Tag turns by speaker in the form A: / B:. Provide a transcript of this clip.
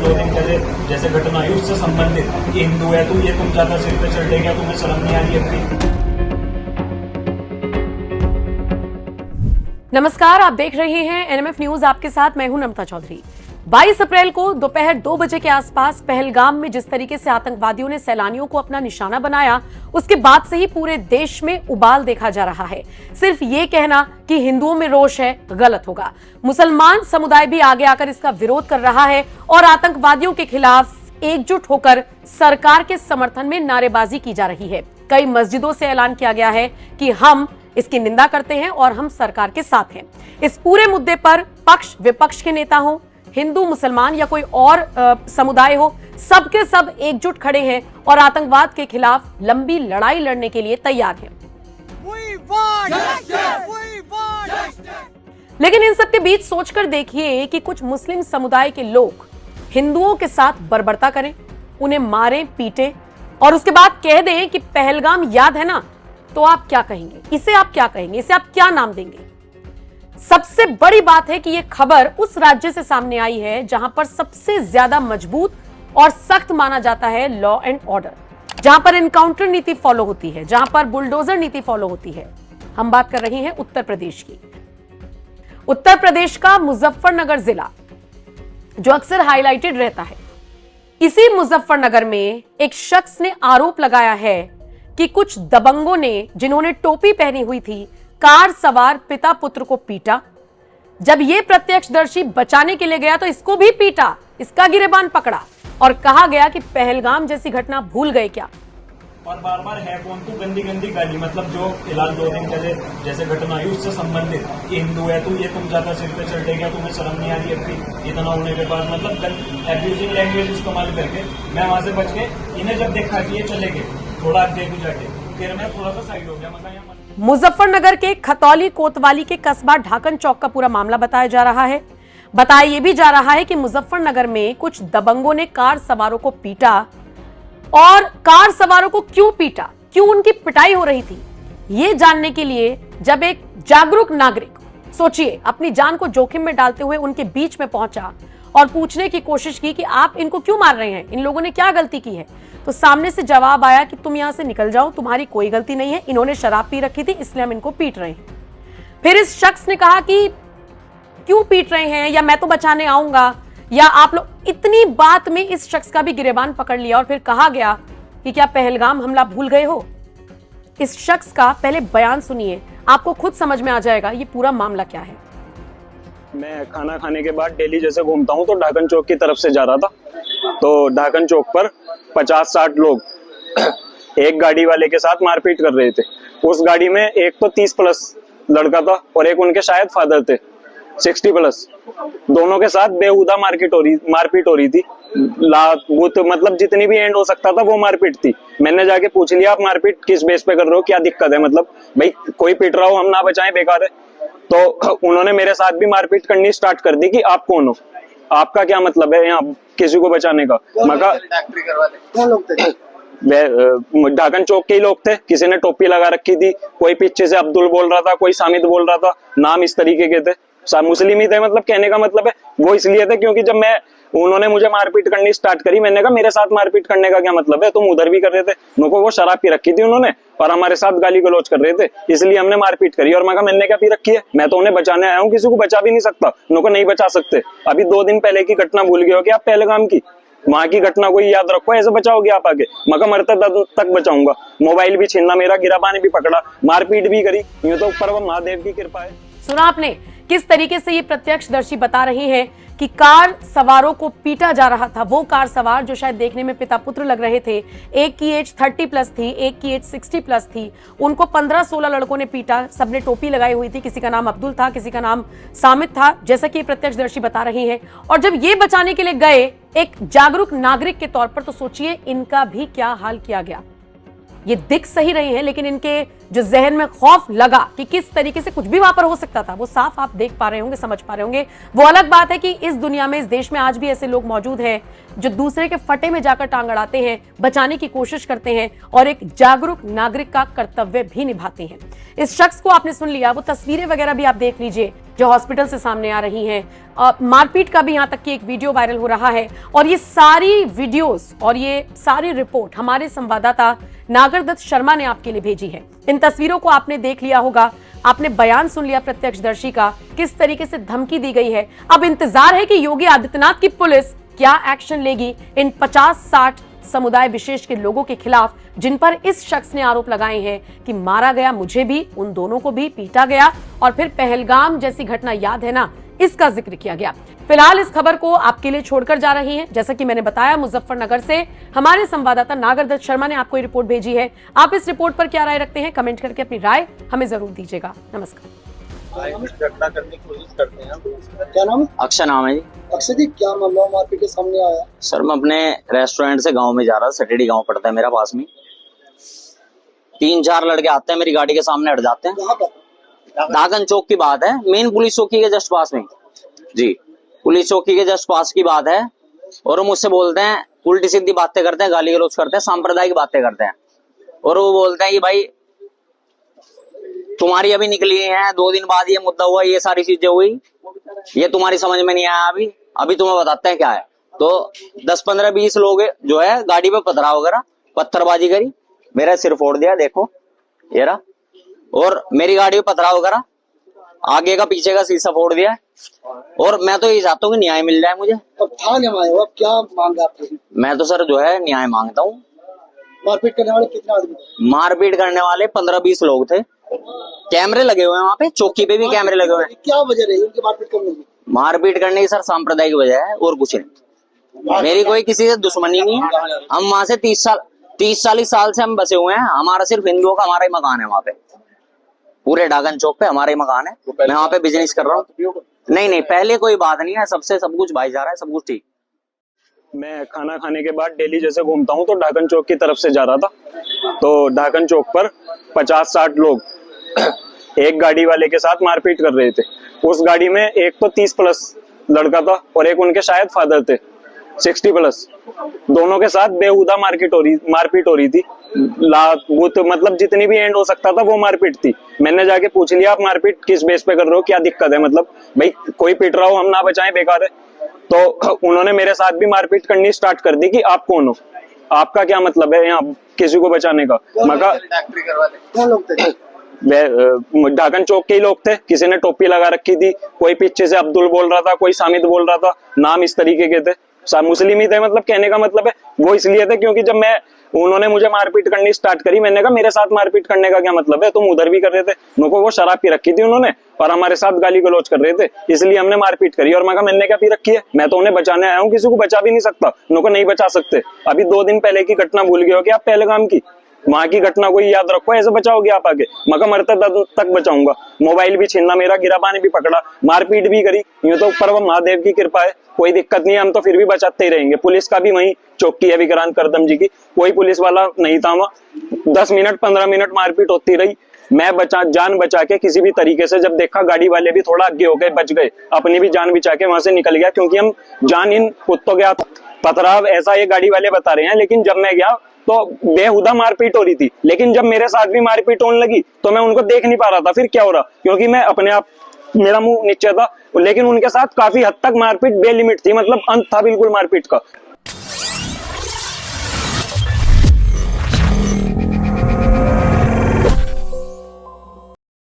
A: 2 दिन पहले जैसे घटना हुई उससे संबंधित कि हिंदू है तू, ये तुम ज्यादा सिर पे चढ़ गया, तुम्हें शर्म नहीं आ रही है?
B: नमस्कार, आप देख रहे हैं एनएमएफ न्यूज। आपके साथ मैं हूं नम्रता चौधरी। 22 अप्रैल को दोपहर 2 बजे के आसपास पहलगाम में जिस तरीके से आतंकवादियों ने सैलानियों को अपना निशाना बनाया, उसके बाद से ही पूरे देश में उबाल देखा जा रहा है। सिर्फ ये कहना कि हिंदुओं में रोष है गलत होगा। मुसलमान समुदाय भी आगे आकर इसका विरोध कर रहा है और आतंकवादियों के खिलाफ एकजुट होकर सरकार के समर्थन में नारेबाजी की जा रही है। कई मस्जिदों से ऐलान किया गया है कि हम इसकी निंदा करते हैं और हम सरकार के साथ हैं। इस पूरे मुद्दे पर पक्ष विपक्ष के नेता हो, हिंदू मुसलमान या कोई और समुदाय हो, सबके सब एकजुट खड़े हैं और आतंकवाद के खिलाफ लंबी लड़ाई लड़ने के लिए तैयार हैं। लेकिन इन सब के बीच सोचकर देखिए कि कुछ मुस्लिम समुदाय के लोग हिंदुओं के साथ बर्बरता करें, उन्हें मारें पीटें और उसके बाद कह दें कि पहलगाम याद है ना, तो आप क्या कहेंगे? इसे आप क्या कहेंगे? इसे आप क्या नाम देंगे? सबसे बड़ी बात है कि यह खबर उस राज्य से सामने आई है जहां पर सबसे ज्यादा मजबूत और सख्त माना जाता है लॉ एंड ऑर्डर, जहां पर एनकाउंटर नीति फॉलो होती है, जहां पर बुलडोजर नीति फॉलो होती है। हम बात कर रहे हैं उत्तर प्रदेश की। उत्तर प्रदेश का मुजफ्फरनगर जिला जो अक्सर हाईलाइटेड रहता है। इसी मुजफ्फरनगर में एक शख्स ने आरोप लगाया है कि कुछ दबंगों ने, जिन्होंने टोपी पहनी हुई थी, कार सवार पिता पुत्र को पीटा। जब यह प्रत्यक्षदर्शी बचाने के लिए गया तो इसको भी पीटा, इसका गिरेबान पकड़ा और कहा गया कि पहलगाम जैसी घटना भूल गए क्या?
A: और बार बार है कौन तू, गंदी गंदी गाली, मतलब जो फिलहाल 2 दिन पहले जैसे घटना हुई उससे संबंधित कि हिंदू है तू, ये तुम ज्यादा सिर पे चढ़ गया, तुम्हें शर्म नहीं आ रही है? इतना होने के बाद मतलब एब्यूजिंग लैंग्वेज इस्तेमाल करके मैं वहां से बच के, इन्हें जब देखा कि ये चले गए थोड़ा आगे जाके, फिर मैं थोड़ा सा साइड हो गया।
B: मुजफ्फरनगर के खतौली कोतवाली के कस्बा ढाकन चौक का पूरा मामला बताया जा रहा है। बताया यह भी जा रहा है कि मुजफ्फरनगर में कुछ दबंगों ने कार सवारों को पीटा। और कार सवारों को क्यों पीटा, क्यों उनकी पिटाई हो रही थी, यह जानने के लिए जब एक जागरूक नागरिक, सोचिए, अपनी जान को जोखिम में डालते हुए उनके बीच में पहुंचा और पूछने की कोशिश की कि आप इनको क्यों मार रहे हैं, इन लोगों ने क्या गलती की है, तो सामने से जवाब आया कि तुम यहां से निकल जाओ, तुम्हारी कोई गलती नहीं है, इन्होंने शराब पी रखी थी इसलिए हम इनको पीट रहे हैं। फिर इस शख्स ने कहा कि क्यों पीट रहे हैं, या मैं तो बचाने आऊंगा, या आप लोग। इतनी बात में इस शख्स का भी गिरेबान पकड़ लिया और फिर कहा गया कि क्या पहलगाम हमला भूल गए हो? इस शख्स का पहले बयान सुनिए, आपको खुद समझ में आ जाएगा ये पूरा मामला क्या है।
C: मैं खाना खाने के बाद डेली जैसे घूमता हूँ तो ढाकन चौक की तरफ से जा रहा था, तो ढाकन चौक पर 50-60 लोग एक गाड़ी वाले के साथ मारपीट कर रहे थे। उस गाड़ी में एक तो 30+ लड़का था और एक उनके शायद फादर थे 60+। दोनों के साथ बेहुदा मारपीट हो रही थी। मतलब जितनी भी एंड हो सकता था वो मारपीट थी। मैंने जाके पूछ लिया, आप मारपीट किस बेस पे कर रहे हो, क्या दिक्कत है? मतलब भाई कोई पीट रहा हो, हम ना बचाएं, बेकार है। तो उन्होंने मेरे साथ भी मारपीट करनी स्टार्ट कर दी कि आप कौन हो, आपका क्या मतलब है यहाँ किसी को बचाने का? मगर ढाकन चौक के ही लोग थे, किसी ने टोपी लगा रखी थी, कोई पीछे से अब्दुल बोल रहा था, कोई सामिद बोल रहा था, नाम इस तरीके के थे, मुस्लिम ही थे। मतलब कहने का मतलब है वो इसलिए थे क्योंकि जब उन्होंने मुझे मारपीट करनी स्टार्ट करी, मैंने कहा मेरे साथ मारपीट करने का क्या मतलब है, तुम उधर भी कर रहे थे, उनको वो शराब पी रखी थी उन्होंने और हमारे साथ गाली गलौज कर रहे थे, इसलिए हमने मारपीट करी। और मैं कहा मैंने क्या पी रखी है, मैं तो उन्हें बचाने आया हूँ, किसी को बचा भी नहीं सकता, उनको नहीं बचा सकते। अभी 2 दिन पहले की घटना भूल गए हो कि आप पहलगाम की, वहां की घटना को याद रखो, ऐसे बचाओगे आप आगे? मगर मरते तक बचाऊंगा। मोबाइल भी छीना मेरा, गिराबान भी पकड़ा, मारपीट भी करी, यूं तो ऊपर वो महादेव की कृपा है।
B: सुना आपने किस तरीके से ये प्रत्यक्षदर्शी बता रही हैं कि कार सवारों को पीटा जा रहा था। वो कार सवार जो शायद देखने में पिता पुत्र लग रहे थे, एक की एज 30+ थी, एक की एज 60+ थी, उनको 15-16 लड़कों ने पीटा। सबने टोपी लगाई हुई थी, किसी का नाम अब्दुल था, किसी का नाम सामिद था, जैसा कि प्रत्यक्षदर्शी बता रही है। और जब ये बचाने के लिए गए एक जागरूक नागरिक के तौर पर, तो सोचिए इनका भी क्या हाल किया गया। ये दिख सही रहे हैं लेकिन इनके जो जहन में खौफ लगा कि किस तरीके से कुछ भी वहां पर हो सकता था, वो साफ आप देख पा रहे होंगे, समझ पा रहे होंगे। वो अलग बात है कि इस दुनिया में, इस देश में आज भी ऐसे लोग मौजूद हैं जो दूसरे के फटे में जाकर टांग अड़ाते हैं, बचाने की कोशिश करते हैं और एक जागरूक नागरिक का कर्तव्य भी निभाते हैं। इस शख्स को आपने सुन लिया, वो तस्वीरें वगैरह भी आप देख लीजिए जो हॉस्पिटल से सामने आ रही हैं। मारपीट का भी यहां तक कि एक वीडियो वायरल हो रहा है और ये सारी वीडियोस और ये सारी रिपोर्ट हमारे संवाददाता नागरदत्त शर्मा ने आपके लिए भेजी है। इन तस्वीरों को आपने देख लिया होगा, आपने बयान सुन लिया प्रत्यक्षदर्शी का, किस तरीके से धमकी दी गई है। अब इंतजार है कि योगी आदित्यनाथ की पुलिस क्या एक्शन लेगी इन 50-60 समुदाय विशेष के लोगों के खिलाफ जिन पर इस शख्स ने आरोप लगाए हैं कि मारा गया, मुझे भी, उन दोनों को भी पीटा गया और फिर पहलगाम जैसी घटना याद है ना, इसका जिक्र किया गया। फिलहाल इस खबर को आपके लिए छोड़कर जा रही हैं, जैसा कि मैंने बताया, मुजफ्फरनगर से हमारे संवाददाता नागरदत्त शर्मा ने आपको ये रिपोर्ट भेजी है। आप इस रिपोर्ट पर क्या राय रखते हैं, कमेंट करके अपनी राय हमें जरूर दीजिएगा। नमस्कार।
D: झगड़ा करने की कोशिश करते हैं।
E: क्या नाम है?
F: अक्षय नाम है जी।
E: अक्षय जी, क्या मामला मारपीट के सामने आया?
F: सर मैं अपने रेस्टोरेंट से गांव में जा रहा था, सटेडी गांव पड़ता है मेरा पास में। 3-4 लड़के आते हैं, मेरी गाड़ी के सामने हट जाते हैं।
E: कहाँ पर?
F: धागन चौक की बात है, मेन पुलिस चौकी के जस्ट पास में जी, पुलिस चौकी के जस्ट पास की बात है। और वो मुझसे बोलते हैं, उल्टी सीधी बातें करते हैं, गाली गलौज करते हैं, सांप्रदायिक बातें करते हैं। और वो बोलते हैं कि भाई तुम्हारी अभी निकली है, 2 दिन बाद ये मुद्दा हुआ, ये सारी चीजें हुई, ये तुम्हारी समझ में नहीं आया अभी तुम्हें बताते हैं क्या है। तो 10-15-20 लोग जो है गाड़ी पे पथराव वगैरह, पत्थरबाजी करी, मेरा सिर फोड़ दिया, देखो ये रहा। और मेरी गाड़ी पे पथराव वगैरह, आगे का पीछे का शीशा फोड़ दिया। और मैं तो ये चाहता हूँ कि न्याय मिल जाए मुझे।
E: अब थाने में आए हो, अब क्या मांगा आपने?
F: मैं तो सर जो है न्याय मांगता हूँ।
E: मारपीट करने वाले कितने आदमी थे?
F: मारपीट करने वाले 15-20 लोग थे। कैमरे लगे हुए हैं वहाँ पे, चौकी पे भी कैमरे लगे हुए हैं।
E: क्या वजह रही उनकी मारपीट करने की?
F: मारपीट करने की सर सांप्रदायिक वजह है और कुछ नहीं। मेरी कोई किसी से दुश्मनी नहीं है। हम वहाँ से 30-40 साल से हम बसे हुए हैं। हमारा सिर्फ हिंदुओं का हमारा ही मकान है वहाँ पे, पूरे डागन चौक पे हमारा ही मकान है। मैं वहाँ पे बिजनेस कर रहा हूँ। नहीं, पहले कोई बात नहीं है, सबसे सब कुछ भाईचारा है, सब कुछ ठीक।
C: मैं खाना खाने के बाद डेली जैसे घूमता हूँ तो ढाकन चौक की तरफ से जा रहा था, तो ढाकन चौक पर 50-60 लोग एक गाड़ी वाले के साथ मारपीट कर रहे थे। उस गाड़ी में एक तो 30+ लड़का था और एक उनके शायद फादर थे 60+। दोनों के साथ बेहुदा मारपीट हो रही थी। मतलब जितनी भी एंड हो सकता था वो मारपीट थी। मैंने जाके पूछ लिया, आप मारपीट किस बेस पे कर रहे हो, क्या दिक्कत है, मतलब भाई कोई पीट रहा हो, हम ना बचाएं, बेकार है। तो उन्होंने मेरे साथ भी मारपीट करनी स्टार्ट कर दी कि आप कौन हो, आपका क्या मतलब है यहाँ किसी को बचाने का। मगर
E: कौन लोग थे?
C: ढाकन चौक के ही लोग थे। किसी ने टोपी लगा रखी थी, कोई पीछे से अब्दुल बोल रहा था, कोई सामिद बोल रहा था, नाम इस तरीके के थे, मुस्लिम ही थे। मतलब कहने का मतलब है वो इसलिए थे क्योंकि जब उन्होंने मुझे मारपीट करनी स्टार्ट करी, मैंने कहा मेरे साथ मारपीट करने का क्या मतलब है, तुम उधर भी कर रहे थे। उनको वो शराब पी रखी थी उन्होंने और हमारे साथ गाली गलौज कर रहे थे, इसलिए हमने मारपीट करी। और मैं कहा मैंने क्या पी रखी है, मैं तो उन्हें बचाने आया हूँ, किसी को बचा भी नहीं सकता, उनको नहीं बचा सकते। अभी 2 दिन पहले की घटना भूल गए हो कि आप पहलगाम की, वहां की घटना को याद रखो, ऐसे बचाओगे आप आगे। मगर मरते तक बचाऊंगा। मोबाइल भी छीना मेरा, गिराबान भी पकड़ा, मारपीट भी करी। यूं तो ऊपर महादेव की कृपा है, कोई दिक्कत नहीं है, हम तो फिर भी बचाते ही रहेंगे। पुलिस का भी वही चौकी है विक्रांत करदम जी की, कोई पुलिस वाला नहीं था वहां। 10 मिनट 15 मिनट मारपीट होती रही। मैं जान बचा के किसी भी तरीके से, जब देखा गाड़ी वाले भी थोड़ा आगे हो गए, बच गए, अपनी भी जान बचा के वहां से निकल गया, क्योंकि हम जान इन कुत्तों के पथराव ऐसा ये गाड़ी वाले बता रहे हैं। लेकिन जब मैं गया तो बेहुदा मारपीट हो रही थी, लेकिन जब मेरे साथ भी मारपीट होने लगी तो मैं उनको देख नहीं पा रहा था फिर क्या हो रहा, क्योंकि मैं अपने आप, मेरा मुंह नीचे था। लेकिन उनके साथ काफी हद तक मारपीट बेलिमिट थी, मतलब अंत था बिल्कुल मारपीट का।